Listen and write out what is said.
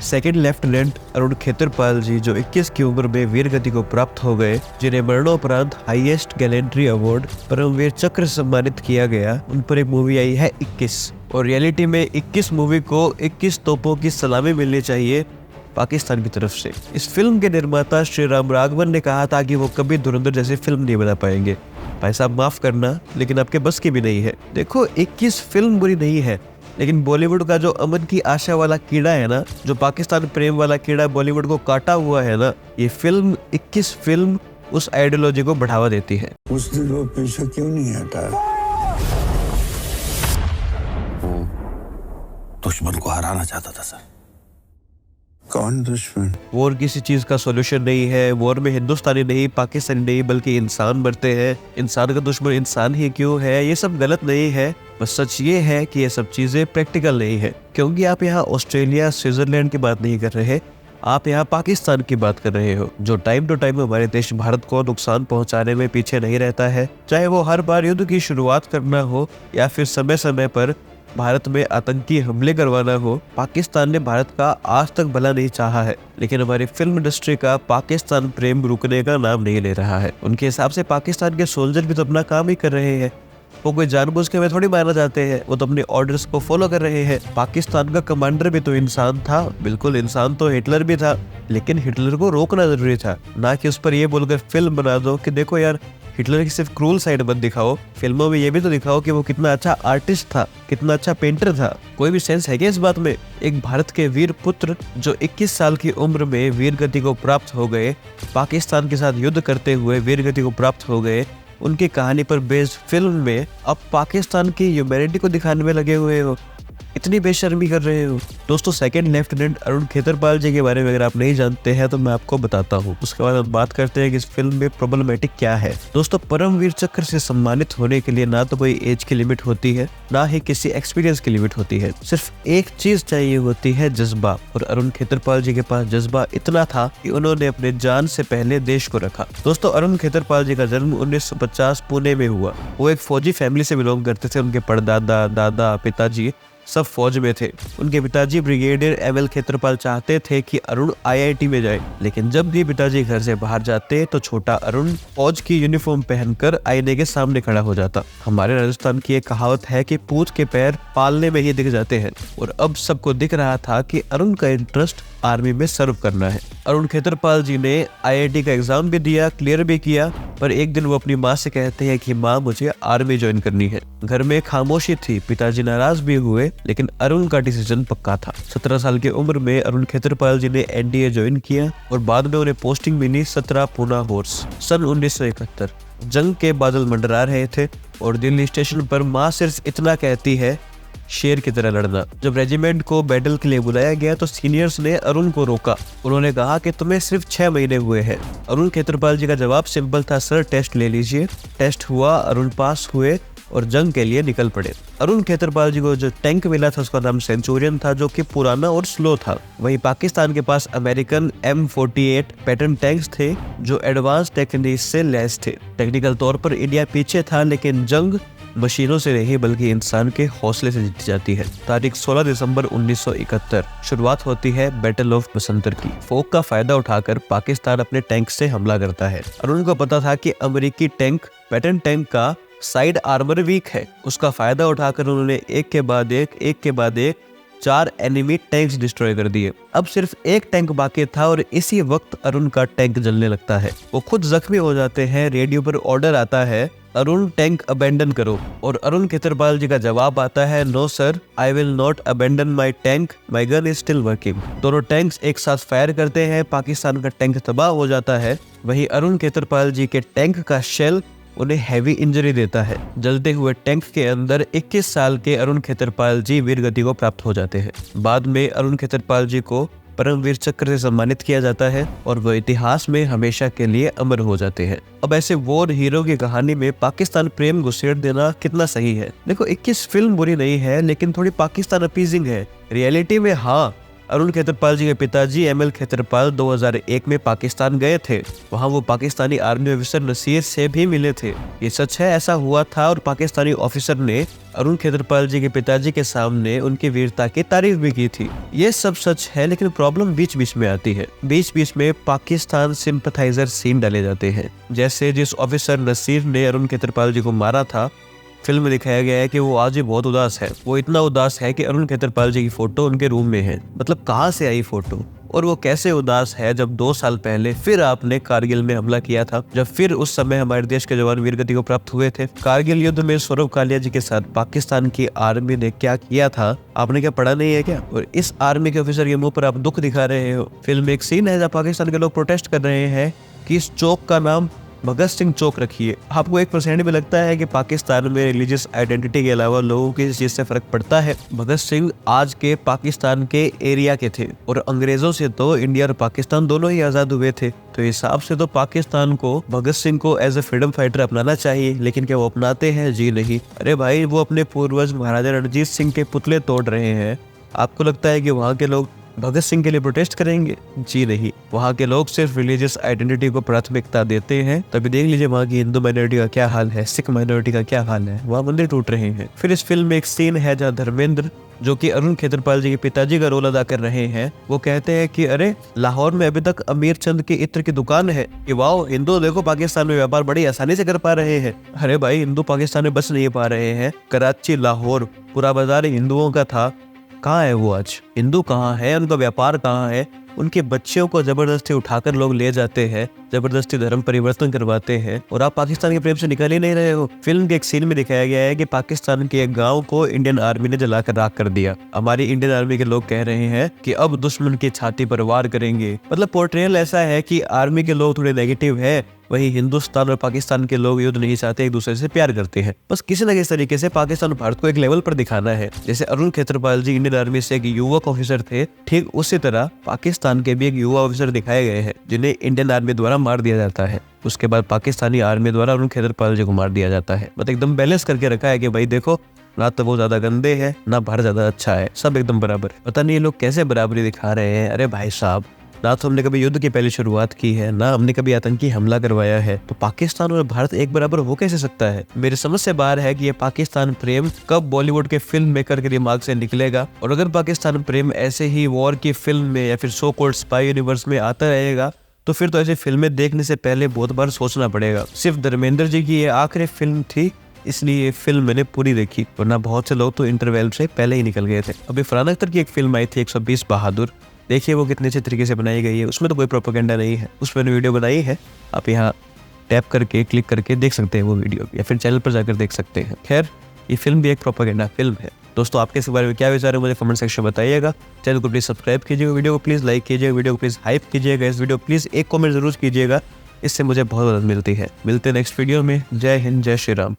Second lieutenant Arun Khetarpal जी, जो 21 की उम्र में वीर गति को प्राप्त हो गए, जिन्हें मरणोपरांत हाईएस्ट गैलेंट्री अवार्ड परमवीर चक्र से सम्मानित किया गया, उन पर एक मूवी आई है 21। और रियलिटी में 21 मूवी को 21 तोपों की सलामी मिलनी चाहिए पाकिस्तान की तरफ से। इस फिल्म के निर्माता श्री राम राघवन ने कहा था कि वो कभी धुरंधर जैसी फिल्म नहीं बना पाएंगे। भाई साहब माफ करना, लेकिन आपके बस की भी नहीं है। देखो 21 फिल्म बुरी नहीं है, लेकिन बॉलीवुड का जो अमन की आशा वाला कीड़ा है ना, जो पाकिस्तान प्रेम वाला कीड़ा बॉलीवुड को काटा हुआ है ना, ये फिल्म 21 फिल्म उस आइडियोलॉजी को बढ़ावा देती है। उस दिन वो पीछे क्यों नहीं हटा? वो दुश्मन को हराना चाहता था सर। कौन दुश्मन? वॉर किसी चीज का सॉल्यूशन नहीं है। वॉर में हिंदुस्तानी नहीं, पाकिस्तानी नहीं, बल्कि इंसान मरते हैं। इंसान का दुश्मन इंसान ही क्यों है, ये सब गलत नहीं है। बस सच ये है कि ये सब चीजें प्रैक्टिकल नहीं है, क्योंकि आप यहाँ ऑस्ट्रेलिया, स्विट्जरलैंड की बात नहीं कर रहे, आप यहाँ पाकिस्तान की बात कर रहे हो, जो टाइम टू टाइम हमारे देश भारत को नुकसान पहुंचाने में पीछे नहीं रहता है। चाहे वो हर बार युद्ध की शुरुआत करना हो या फिर समय समय पर भारत में आतंकी हमले करवाना हो, पाकिस्तान ने भारत का आज तक भला नहीं चाहा है। लेकिन हमारी फिल्म इंडस्ट्री का पाकिस्तान प्रेम रुकने का नाम नहीं ले रहा है। उनके हिसाब से पाकिस्तान के सोल्जर भी तो अपना काम ही कर रहे हैं। वो कोई जानबूझ के हमें थोड़ी मारना चाहते हैं, वो तो अपने ऑर्डर्स को फॉलो कर रहे हैं। पाकिस्तान का कमांडर भी तो इंसान था, बिल्कुल इंसान तो हिटलर भी था, लेकिन हिटलर को रोकना जरूरी था, ना कि उस पर ये बोलकर फिल्म बना दो कि देखो यार हिटलर की सिर्फ क्रूल साइड मत दिखाओ, फिल्मों में ये भी तो दिखाओ कि वो कितना अच्छा आर्टिस्ट था, कितना अच्छा पेंटर था। कोई भी सेंस है क्या इस बात में? एक भारत के वीर पुत्र जो 21 साल की उम्र में वीर गति को प्राप्त हो गए, पाकिस्तान के साथ युद्ध करते हुए वीर गति को प्राप्त हो गए, उनकी कहानी पर बेस्ड फिल्म में अब पाकिस्तान की ह्यूमैनिटी को दिखाने में लगे हुए हो, इतनी बेशर्मी कर रहे हो। दोस्तों सेकंड लेफ्टिनेंट अरुण खेतरपाल जी के बारे में अगर आप नहीं जानते हैं तो मैं आपको बताता हूँ। उसके बाद हम बात करते हैं कि इस फिल्म में प्रॉब्लमेटिक क्या है। दोस्तों परमवीर चक्र से सम्मानित होने के लिए ना तो कोई एज की लिमिट होती है, ना ही किसी एक्सपीरियंस की लिमिट होती है। सिर्फ एक चीज चाहिए होती है, जज्बा। और अरुण खेतरपाल जी के पास जज्बा इतना था कि उन्होंने अपने जान से पहले देश को रखा। दोस्तों अरुण खेतरपाल जी का जन्म 1950 पुणे में हुआ। वो एक फौजी फैमिली से बिलोंग करते थे। उनके परदादा, दादा, पिताजी सब फौज में थे। उनके पिताजी ब्रिगेडियर एमएल खेतरपाल चाहते थे कि अरुण आईआईटी में जाए, लेकिन जब भी पिताजी घर से बाहर जाते तो छोटा अरुण फौज की यूनिफॉर्म पहनकर आईने के सामने खड़ा हो जाता। हमारे राजस्थान की एक कहावत है कि पूत के पैर पालने में ही दिख जाते हैं, और अब सबको दिख रहा था कि अरुण का इंटरेस्ट आर्मी में सर्व करना है। अरुण खेतरपाल जी ने आईआईटी का एग्जाम भी दिया, क्लियर भी किया, पर एक दिन वो अपनी माँ से कहते हैं कि माँ मुझे आर्मी ज्वाइन करनी है। घर में खामोशी थी, पिताजी नाराज भी हुए, लेकिन अरुण का डिसीजन पक्का था। 17 साल की उम्र में अरुण खेतरपाल जी ने एनडीए ज्वाइन किया और बाद में उन्हें पोस्टिंग मिली 17 पूना होर्स। सन 1971 जंग के बादल मंडरा रहे थे और दिल्ली स्टेशन पर माँ सिर्फ इतना कहती है, शेर की तरह लड़ना। जब रेजिमेंट को बैटल के लिए बुलाया गया तो सीनियर्स ने अरुण को रोका। उन्होंने कहा कि तुम्हें सिर्फ 6 महीने हुए हैं। अरुण खेतरपाल जी का जवाब सिंपल था, सर टेस्ट ले लीजिए। टेस्ट हुआ, अरुण पास हुए और जंग के लिए निकल पड़े। अरुण खेतरपाल जी को जो टैंक मिला था उसका नाम सेंचुरियन था, जो कि पुराना और स्लो था। वहीं पाकिस्तान के पास अमेरिकन M48 पैटर्न टैंक्स थे जो एडवांस टेक्निक से लैस थे। टेक्निकल तौर पर इंडिया पीछे था, लेकिन जंग मशीनों से नहीं बल्कि इंसान के हौसले से जीती जाती है। तारीख 16 दिसंबर 1971 शुरुआत होती है बैटल ऑफ बसंतर की। फोक का फायदा उठाकर पाकिस्तान अपने टैंक से हमला करता है। अरुण को पता था कि अमेरिकी टैंक पैटर्न टैंक का साइड आर्मर वीक है। उसका फायदा उठाकर उन्होंने एक के बाद एक 4 एनिमी टैंक्स डिस्ट्रॉय कर दिए। अब सिर्फ एक टैंक बाकी था और इसी वक्त अरुण का टैंक जलने लगता है। वो खुद जख्मी हो जाते हैं। रेडियो पर ऑर्डर आता है, अरुण टैंक अबेंडन करो, और अरुण खेतरपाल जी का जवाब आता है, no sir, I will not abandon my tank, my gun is still working. दोनों टैंक्स एक साथ फायर करते हैं। पाकिस्तान का टैंक तबाह हो जाता है। वहीं अरुण खेतरपाल जी के टैंक का शेल उन्हें हैवी इंजरी देता है। जलते हुए टैंक के अंदर 21 साल के अरुण खेतरपाल जी वीरगति को प्राप्त हो जाते हैं। बाद में अरुण खेतरपाल जी को परमवीर चक्र से सम्मानित किया जाता है और वो इतिहास में हमेशा के लिए अमर हो जाते हैं। अब ऐसे वॉर हीरो की कहानी में पाकिस्तान प्रेम घुसेड़ देना कितना सही है? देखो 21 फिल्म बुरी नहीं है, लेकिन थोड़ी पाकिस्तान अपीजिंग है। रियलिटी में हाँ, अरुण खेतरपाल जी के पिताजी एमएल खेतरपाल 2001 में पाकिस्तान गए थे। वहां वो पाकिस्तानी आर्मी ऑफिसर नसीर से भी मिले थे। ये सच है, ऐसा हुआ था और पाकिस्तानी ऑफिसर ने अरुण खेतरपाल जी के पिताजी के सामने उनकी वीरता की तारीफ भी की थी। ये सब सच है, लेकिन प्रॉब्लम बीच बीच में आती है। बीच बीच में पाकिस्तान सिंपथाइजर सीन डाले जाते हैं। जैसे जिस ऑफिसर नसीर ने अरुण खेतरपाल जी को मारा था, फिल्म में दिखाया गया है कि वो आज भी बहुत उदास है। वो इतना उदास है कि अरुण खेतरपाल जी की फोटो उनके रूम में है। मतलब कहाँ से आई फोटो, और वो कैसे उदास है जब 2 साल पहले फिर आपने कारगिल में हमला किया था, जब फिर उस समय हमारे देश के जवान वीरगति को प्राप्त हुए थे। कारगिल युद्ध में सौरभ कालिया जी के साथ पाकिस्तान की आर्मी ने क्या किया था, आपने क्या पढ़ा नहीं है क्या? और इस आर्मी के ऑफिसर के मुंह पर आप दुख दिखा रहे हो। फिल्म में एक सीन है जब पाकिस्तान के लोग प्रोटेस्ट कर रहे हैं कि इस चौक का नाम भगत सिंह चौक रखिए। आपको 1% भी लगता है कि पाकिस्तान में रिलीजियस आइडेंटिटी के अलावा लोगों की इस चीज से फर्क पड़ता है? भगत सिंह आज के पाकिस्तान के एरिया के थे और अंग्रेजों से तो इंडिया और पाकिस्तान दोनों ही आजाद हुए थे। तो हिसाब से तो पाकिस्तान को भगत सिंह को एज ए फ्रीडम फाइटर अपनाना चाहिए, लेकिन क्या वो अपनाते हैं? जी नहीं। अरे भाई, वो अपने पूर्वज महाराजा रणजीत सिंह के पुतले तोड़ रहे हैं। आपको लगता है कि वहाँ के लोग भगत सिंह के लिए प्रोटेस्ट करेंगे? जी नहीं। वहाँ के लोग सिर्फ रिलीजियस आइडेंटिटी को प्राथमिकता देते हैं। तभी देख लीजिए वहाँ की हिंदू माइनॉरिटी का क्या हाल है, सिख माइनॉरिटी का क्या हाल है। वहाँ मंदिर टूट रहे हैं। फिर इस फिल्म में एक सीन है जहाँ धर्मेंद्र, जो कि अरुण खेतरपाल जी के पिताजी का रोल अदा कर रहे हैं, वो कहते हैं कि अरे लाहौर में अभी तक अमीर चंद के इत्र की दुकान है। कि वाह, हिंदू देखो पाकिस्तान में व्यापार बड़ी आसानी से कर पा रहे हैं। अरे भाई, हिंदू पाकिस्तान में बस नहीं पा रहे हैं। कराची, लाहौर, पूरा बाजार हिंदुओं का था। कहाँ है वो आज? हिंदू कहाँ है? उनका व्यापार कहाँ है? उनके बच्चों को जबरदस्ती उठाकर लोग ले जाते हैं, जबरदस्ती धर्म परिवर्तन करवाते हैं, और आप पाकिस्तान के प्रेम से निकल ही नहीं रहे हो। फिल्म के एक सीन में दिखाया गया है कि पाकिस्तान के एक गांव को इंडियन आर्मी ने जलाकर राख कर दिया। हमारी इंडियन आर्मी के लोग कह रहे हैं कि अब दुश्मन की छाती पर वार करेंगे। मतलब पोर्ट्रेयल ऐसा है कि आर्मी के लोग थोड़े नेगेटिव है, वही हिंदुस्तान और पाकिस्तान के लोग युद्ध नहीं चाहते, एक दूसरे से प्यार करते हैं। बस किसी न किसी तरीके से पाकिस्तान और भारत को एक लेवल पर दिखाना है। जैसे अरुण खेतरपाल जी इंडियन आर्मी से एक युवक ऑफिसर थे, ठीक उसी तरह पाकिस्तान के भी एक युवा ऑफिसर दिखाए गए हैं जिन्हें इंडियन आर्मी द्वारा मार दिया जाता है। उसके बाद पाकिस्तानी आर्मी द्वारा अरुण खेतरपाल जी को मार दिया जाता है। मतलब एकदम बैलेंस करके रखा है कि भाई देखो, ना तो वो ज्यादा गंदे है, ना भारत ज्यादा अच्छा है, सब एकदम बराबर है। पता नहीं ये लोग कैसे बराबरी दिखा रहे हैं। अरे भाई साहब, ना तो हमने कभी युद्ध की पहली शुरुआत की है, ना हमने कभी आतंकी हमला करवाया है, तो पाकिस्तान और भारत एक बराबर हो कैसे सकता है? मेरी समझ से बाहर है कि ये पाकिस्तान प्रेम कब बॉलीवुड के फिल्म मेकर के दिमाग से निकलेगा। और अगर पाकिस्तान प्रेम ऐसे ही वॉर की फिल्म में या फिर सो कॉल्ड स्पाई यूनिवर्स में आता रहेगा, तो फिर तो ऐसी फिल्में देखने से पहले बहुत बार सोचना पड़ेगा। सिर्फ धर्मेंद्र जी की ये आखिरी फिल्म थी, इसलिए ये फिल्म मैंने पूरी देखी, वरना बहुत से लोग तो इंटरवल से पहले ही निकल गए थे। अभी फरहान अख्तर की एक फिल्म आई थी 120 बहादुर, देखिए वो कितने अच्छे तरीके से बनाई गई है। उसमें तो कोई प्रोपेगेंडा नहीं है, उसमें मैंने वीडियो बनाई है, आप यहाँ टैप करके क्लिक करके देख सकते हैं वो वीडियो, या फिर चैनल पर जाकर देख सकते हैं। खैर, ये फिल्म भी एक प्रोपेगेंडा फिल्म है। दोस्तों, आपके इस बारे में क्या विचार है मुझे कमेंट सेक्शन में बताइएगा। चैनल को प्लीज सब्सक्राइब कीजिएगा, वीडियो को प्लीज लाइक कीजिएगा, वीडियो को प्लीज हाइप कीजिएगा, इस वीडियो प्लीज एक कमेंट जरूर कीजिएगा, इससे मुझे बहुत मदद मिलती है। मिलते हैं नेक्स्ट वीडियो में। जय हिंद, जय श्री राम।